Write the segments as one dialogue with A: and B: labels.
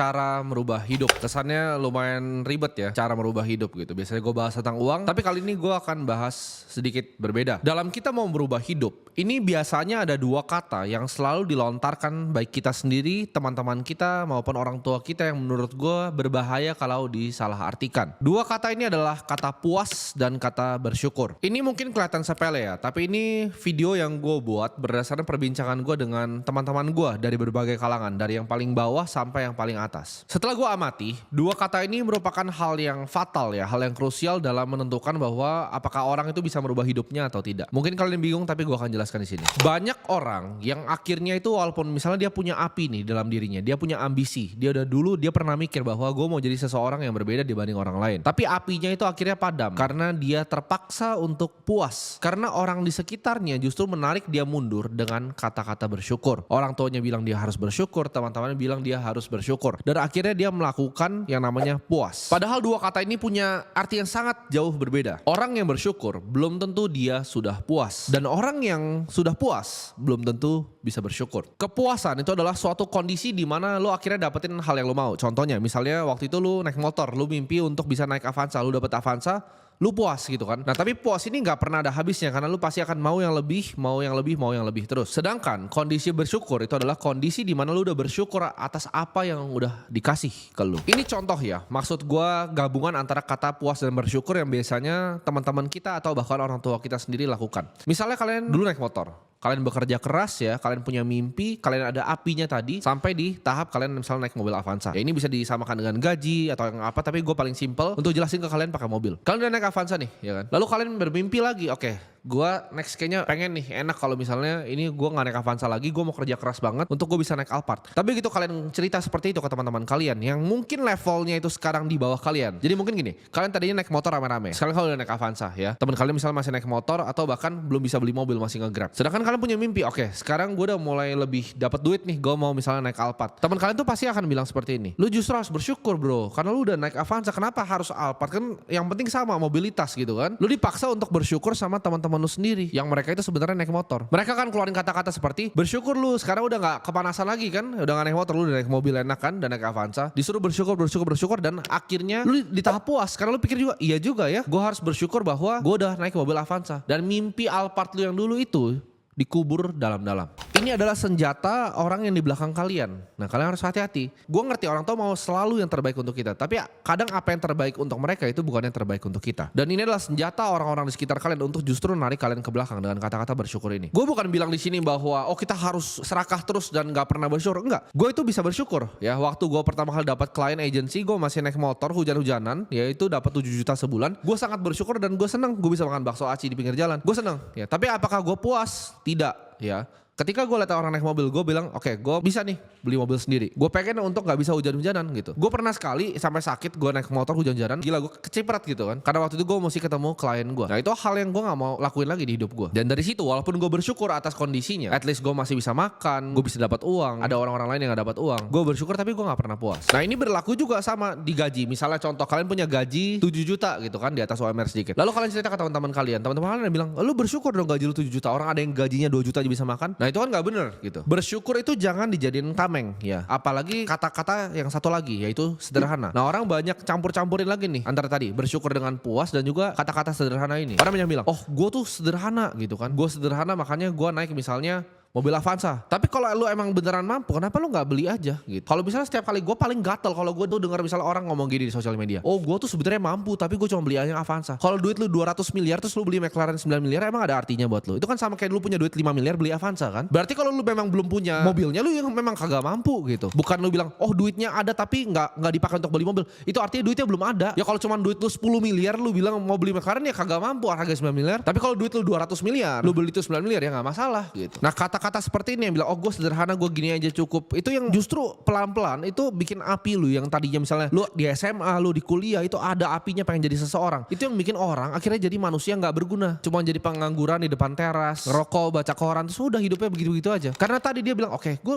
A: Cara merubah hidup. Kesannya lumayan ribet ya, cara merubah hidup gitu. Biasanya gue bahas tentang uang, tapi kali ini gue akan bahas sedikit berbeda. Dalam kita mau merubah hidup, ini biasanya ada dua kata yang selalu dilontarkan baik kita sendiri, teman-teman kita, maupun orang tua kita yang menurut gue berbahaya kalau disalahartikan. Dua kata ini adalah kata puas dan kata bersyukur. Ini mungkin kelihatan sepele ya, tapi ini video yang gue buat berdasarkan perbincangan gue dengan teman-teman gue dari berbagai kalangan, dari yang paling bawah sampai yang paling atas. Setelah gue amati, dua kata ini merupakan hal yang fatal ya, hal yang krusial dalam menentukan bahwa apakah orang itu bisa merubah hidupnya atau tidak. Mungkin kalian bingung tapi gue akan jelaskan di sini. Banyak orang yang akhirnya itu walaupun misalnya dia punya api nih dalam dirinya, dia punya ambisi, dia udah dulu dia pernah mikir bahwa gue mau jadi seseorang yang berbeda dibanding orang lain. Tapi apinya itu akhirnya padam karena dia terpaksa untuk puas. Karena orang di sekitarnya justru menarik dia mundur dengan kata-kata bersyukur. Orang tuanya bilang dia harus bersyukur, teman-temannya bilang dia harus bersyukur. Dan akhirnya dia melakukan yang namanya puas. Padahal dua kata ini punya arti yang sangat jauh berbeda. Orang yang bersyukur belum tentu dia sudah puas. Dan orang yang sudah puas belum tentu bisa bersyukur. Kepuasan itu adalah suatu kondisi di mana lo akhirnya dapetin hal yang lo mau. Contohnya misalnya waktu itu lo naik motor, lo mimpi untuk bisa naik Avanza, lo dapet Avanza, lu puas gitu kan. Nah tapi puas ini gak pernah ada habisnya karena lu pasti akan mau yang lebih, mau yang lebih, mau yang lebih terus. Sedangkan kondisi bersyukur itu adalah kondisi di mana lu udah bersyukur atas apa yang udah dikasih ke lu. Ini contoh ya, maksud gua gabungan antara kata puas dan bersyukur yang biasanya teman-teman kita atau bahkan orang tua kita sendiri lakukan. Misalnya kalian dulu naik motor, kalian bekerja keras ya, kalian punya mimpi, kalian ada apinya tadi, sampai di tahap kalian misalnya naik mobil Avanza. Ya ini bisa disamakan dengan gaji atau yang apa, tapi gue paling simple untuk jelasin ke kalian pakai mobil. Kalian udah naik Avanza nih, ya kan? Lalu kalian bermimpi lagi, oke. Gue next kayaknya pengen nih enak kalau misalnya ini gue gak naik Avanza lagi, gue mau kerja keras banget untuk gue bisa naik Alphard. Tapi gitu kalian cerita seperti itu ke teman-teman kalian yang mungkin levelnya itu sekarang di bawah kalian. Jadi mungkin gini, kalian tadinya naik motor rame-rame, sekarang kalian udah naik Avanza ya. Teman kalian misalnya masih naik motor atau bahkan belum bisa beli mobil, masih nge-grab. Sedangkan kalian punya mimpi, oke sekarang gue udah mulai lebih dapat duit nih, gue mau misalnya naik Alphard. Teman kalian tuh pasti akan bilang seperti ini, lu justru harus bersyukur bro, karena lu udah naik Avanza, kenapa harus Alphard? Kan yang penting sama mobilitas gitu kan. Lu dipaksa untuk bersyukur sama teman-teman lu sendiri yang mereka itu sebenarnya naik motor. Mereka kan keluarin kata-kata seperti bersyukur lu sekarang udah gak kepanasan lagi kan, udah gak naik motor, lu udah naik mobil enak kan, udah naik Avanza. Disuruh bersyukur dan akhirnya lu di tahap puas karena lu pikir juga iya juga ya, gue harus bersyukur bahwa gue udah naik mobil Avanza dan mimpi Alphard lu yang dulu itu dikubur dalam-dalam. Ini adalah senjata orang yang di belakang kalian. Nah kalian harus hati-hati. Gue ngerti orang tua mau selalu yang terbaik untuk kita, tapi kadang apa yang terbaik untuk mereka itu bukan yang terbaik untuk kita. Dan ini adalah senjata orang-orang di sekitar kalian untuk justru narik kalian ke belakang dengan kata-kata bersyukur ini. Gue bukan bilang di sini bahwa oh kita harus serakah terus dan gak pernah bersyukur. Enggak. Gue itu bisa bersyukur ya. Waktu gue pertama kali dapat klien agency, gue masih naik motor hujan-hujanan, yaitu dapat 7 juta sebulan. Gue sangat bersyukur dan gue senang. Gue bisa makan bakso aci di pinggir jalan. Gue senang ya. Tapi apakah gue puas? Tidak ya. Ketika gue liat orang naik mobil, gue bilang oke, gue bisa nih beli mobil sendiri. Gue pengen untuk gak bisa hujan-hujanan gitu. Gue pernah sekali sampai sakit gue naik motor hujan-hujanan, gila gue keciprat gitu kan. Karena waktu itu gue mesti ketemu klien gue. Nah itu hal yang gue gak mau lakuin lagi di hidup gue. Dan dari situ walaupun gue bersyukur atas kondisinya, at least gue masih bisa makan, gue bisa dapat uang. Ada orang-orang lain yang gak dapat uang. Gue bersyukur tapi gue gak pernah puas. Nah ini berlaku juga sama di gaji. Misalnya contoh kalian punya gaji 7 juta gitu kan, di atas UMR sedikit. Lalu kalian cerita ke teman-teman kalian kalian bilang, lu bersyukur dong gaji lu 7 juta. Orang ada yang gajinya 2 juta aja bisa makan. Nah itu kan gak bener gitu. Bersyukur itu jangan dijadiin tameng ya. Apalagi kata-kata yang satu lagi yaitu sederhana. Nah orang banyak campur-campurin lagi nih antara tadi bersyukur dengan puas dan juga kata-kata sederhana ini. Orang banyak bilang, oh gue tuh sederhana gitu kan. Gue sederhana makanya gue naik misalnya mobil Avanza. Tapi kalau lu emang beneran mampu, kenapa lu gak beli aja gitu. Kalau misalnya setiap kali gue paling gatel kalau gue tuh dengar misalnya orang ngomong gini di sosial media. Oh gue tuh sebenarnya mampu tapi gue cuma beli aja Avanza. Kalau duit lu 200 miliar terus lu beli McLaren 9 miliar emang ada artinya buat lu. Itu kan sama kayak lu punya duit 5 miliar beli Avanza kan. Berarti kalau lu memang belum punya mobilnya, lu yang memang kagak mampu gitu. Bukan lu bilang oh duitnya ada tapi gak dipakai untuk beli mobil. Itu artinya duitnya belum ada. Ya kalau cuma duit lu 10 miliar lu bilang mau beli McLaren ya kagak mampu harga 9 miliar. Tapi kalau duit lu 200 miliar lu beli itu 9 miliar ya gak masalah gitu. Nah kata-kata seperti ini yang bilang oh gue sederhana, gue gini aja cukup, itu yang justru pelan-pelan itu bikin api lu yang tadinya misalnya lu di SMA, lu di kuliah itu ada apinya pengen jadi seseorang. Itu yang bikin orang akhirnya jadi manusia gak berguna, cuma jadi pengangguran di depan teras, ngerokok, baca koran, terus udah hidupnya begitu-begitu aja. Karena tadi dia bilang oke, gue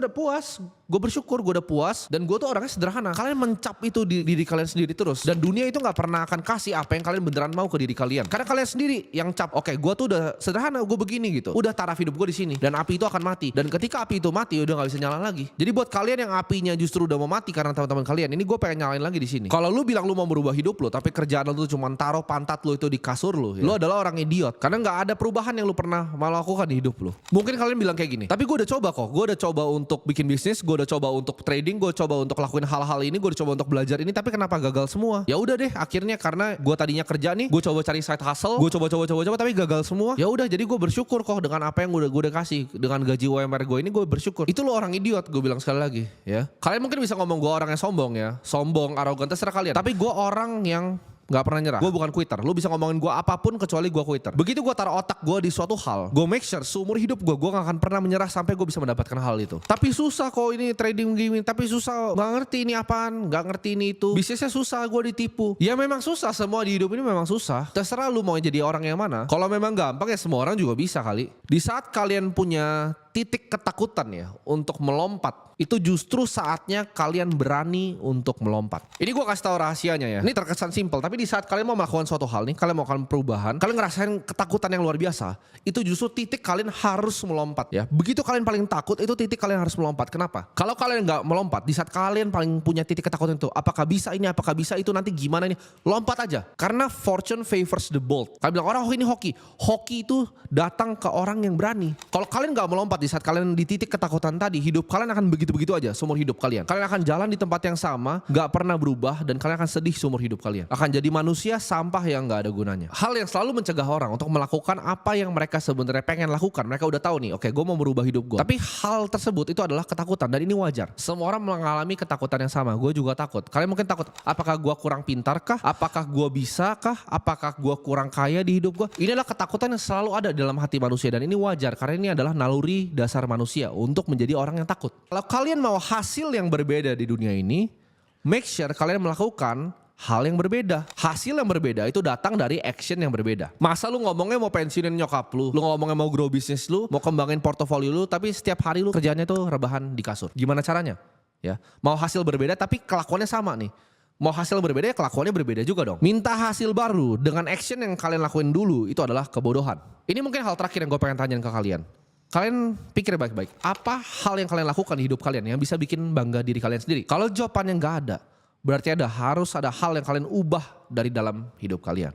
A: udah puas, gue bersyukur, gue udah puas, dan gue tuh orangnya sederhana. Kalian mencap itu di diri kalian sendiri terus, dan dunia itu gak pernah akan kasih apa yang kalian beneran mau ke diri kalian. Karena kalian sendiri yang cap, oke gue tuh udah sederhana, gue begini gitu, udah taraf hidup gue di sini. ini dan api itu akan mati. Dan ketika api itu mati udah nggak bisa nyala lagi. Jadi buat kalian yang apinya justru udah mau mati karena teman-teman kalian, ini gue pengen nyalain lagi di sini. Kalau lu bilang lu mau merubah hidup lu, tapi kerjaan lu tuh cuma taruh pantat lu itu di kasur lu, ya, lu adalah orang idiot. Karena nggak ada perubahan yang lu pernah melakukan di hidup lu. Mungkin kalian bilang kayak gini, tapi gue udah coba kok. Gue udah coba untuk bikin bisnis, gue udah coba untuk trading, gue coba untuk lakuin hal-hal ini, gue udah coba untuk belajar ini, tapi kenapa gagal semua? Ya udah deh, akhirnya karena gue tadinya kerja nih, gue coba cari side hustle, gue coba tapi gagal semua. Ya udah, jadi gue bersyukur kok dengan apa yang gue udah kasih, dengan gaji UMR gue ini gue bersyukur. Itu lo orang idiot, gue bilang sekali lagi, ya. Kalian mungkin bisa ngomong gue orang yang sombong ya, sombong, arogan, terserah kalian. Tapi gue orang yang gak pernah nyerah. Gue bukan quitter. Lu bisa ngomongin gue apapun kecuali gue quitter. Begitu gue taruh otak gue di suatu hal, gue make sure seumur hidup gue gak akan pernah menyerah sampai gue bisa mendapatkan hal itu. Tapi susah kok ini trading gini, tapi susah, gak ngerti ini apaan, gak ngerti ini itu. Bisnisnya susah, gue ditipu. Ya memang susah, semua di hidup ini memang susah. Terserah lu mau jadi orang yang mana. Kalau memang gampang ya semua orang juga bisa kali. Di saat kalian punya titik ketakutan ya untuk melompat, itu justru saatnya kalian berani untuk melompat. Ini gue kasih tahu rahasianya ya. Ini terkesan simpel, tapi di saat kalian mau melakukan suatu hal nih, kalian mau melakukan perubahan, kalian ngerasain ketakutan yang luar biasa, itu justru titik kalian harus melompat ya. Begitu kalian paling takut, itu titik kalian harus melompat. Kenapa? Kalau kalian nggak melompat, di saat kalian paling punya titik ketakutan itu, apakah bisa ini, apakah bisa itu, nanti gimana ini, lompat aja. Karena fortune favors the bold. Kalian bilang orang ini hoki. Hoki itu datang ke orang yang berani. Kalau kalian nggak melompat di saat kalian di titik ketakutan tadi, hidup kalian akan begitu-begitu aja seumur hidup kalian. Kalian akan jalan di tempat yang sama, gak pernah berubah, dan kalian akan sedih seumur hidup kalian. Akan jadi manusia sampah yang gak ada gunanya. Hal yang selalu mencegah orang untuk melakukan apa yang mereka sebenarnya pengen lakukan. Mereka udah tahu nih, oke, gue mau merubah hidup gue. Tapi hal tersebut itu adalah ketakutan, dan ini wajar. Semua orang mengalami ketakutan yang sama. Gue juga takut. Kalian mungkin takut, apakah gue kurang pintar kah? Apakah gue bisa kah? Apakah gue kurang kaya di hidup gue? Ini adalah ketakutan yang selalu ada dalam hati manusia, dan ini wajar karena ini adalah naluri dasar manusia untuk menjadi orang yang takut. Kalau kalian mau hasil yang berbeda di dunia ini, make sure kalian melakukan hal yang berbeda. Hasil yang berbeda itu datang dari action yang berbeda. Masa lu ngomongnya mau pensiunin nyokap lu ngomongnya mau grow bisnis lu, mau kembangin portofolio lu, tapi setiap hari lu kerjanya tuh rebahan di kasur. Gimana caranya? Ya, mau hasil berbeda tapi kelakuannya sama nih. Mau hasil berbeda ya kelakuannya berbeda juga dong. Minta hasil baru dengan action yang kalian lakuin dulu itu adalah kebodohan. Ini mungkin hal terakhir yang gue pengen tanyain ke kalian. Kalian pikir baik-baik, apa hal yang kalian lakukan di hidup kalian yang bisa bikin bangga diri kalian sendiri? Kalau jawabannya nggak ada, berarti harus ada hal yang kalian ubah dari dalam hidup kalian.